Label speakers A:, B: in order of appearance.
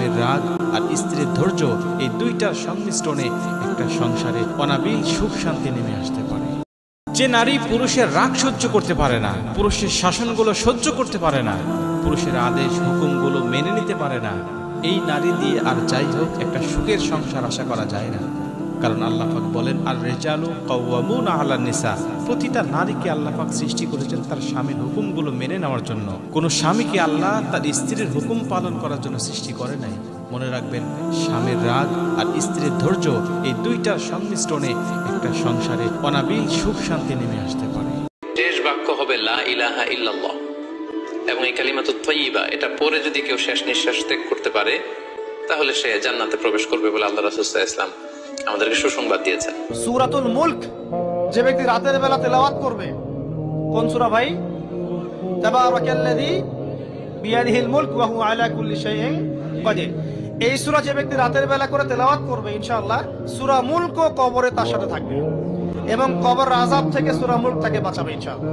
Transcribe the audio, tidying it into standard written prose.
A: স্বামীর রাগ আর স্ত্রীর ধৈর্য, এই দুইটার সংমিশ্রণে একটা সংসারে অনাবিল সুখ শান্তি নেমে আসতে পারে। যে নারী পুরুষের রাগ সহ্য করতে পারে না, পুরুষের শাসনগুলো সহ্য করতে পারে না, পুরুষের আদেশ হুকুমগুলো মেনে নিতে পারে না, এই নারী দিয়ে আর যাই হোক একটা সুখের সংসার আশা করা যায় না। কারণ আল্লাহ পাক বলেন, আর রিজালু কাওয়ামুনা আলান নিসা, প্রতিটা নারীকে আল্লাহ পাক সৃষ্টি করেছেন তার স্বামীর হুকুমগুলো মেনে নেওয়ার জন্য। কোন স্বামীকে আল্লাহ তার স্ত্রীর হুকুম পালন করার জন্য সৃষ্টি করে নাই। মনে রাখবেন, স্বামীর রাগ আর স্ত্রীর ধৈর্য, এই দুইটার সংমিশ্রণে একটা সংসারে অনাবিল সুখ শান্তি নেমে আসতে পারে।
B: শেষ বাক্য হবে লা ইলাহা ইল্লাল্লাহ, এবং এই কালিমাতুত তাইয়্যিবা, এটা পরে যদি কেউ শেষ নিঃশ্বাস ত্যাগ করতে পারে তাহলে সে জান্নাতে প্রবেশ করবে বলে আল্লাহ রাসূল সাল্লাল্লাহু আলাইহি ওয়াসাল্লাম আমাদেরকে সুসংবাদ দিয়েছেন।
C: সূরাতুল মুলক যে ব্যক্তি রাতের বেলা তেলাওয়াত করবে, কোন সূরা ভাই? তাবারাকাল্লাযী বিয়াদিহিল মুলক ওয়া হুয়া আলা কুল্লি শাইইন কাদির। এই সূরা যে ব্যক্তি রাতের বেলা করে তেলাওয়াত করবে, ইনশাআল্লাহ সূরা মুলক কবরে তার সাথে থাকবে এবং কবর আযাব থেকে সূরা মুলক তাকে বাঁচাবে ইনশাআল্লাহ।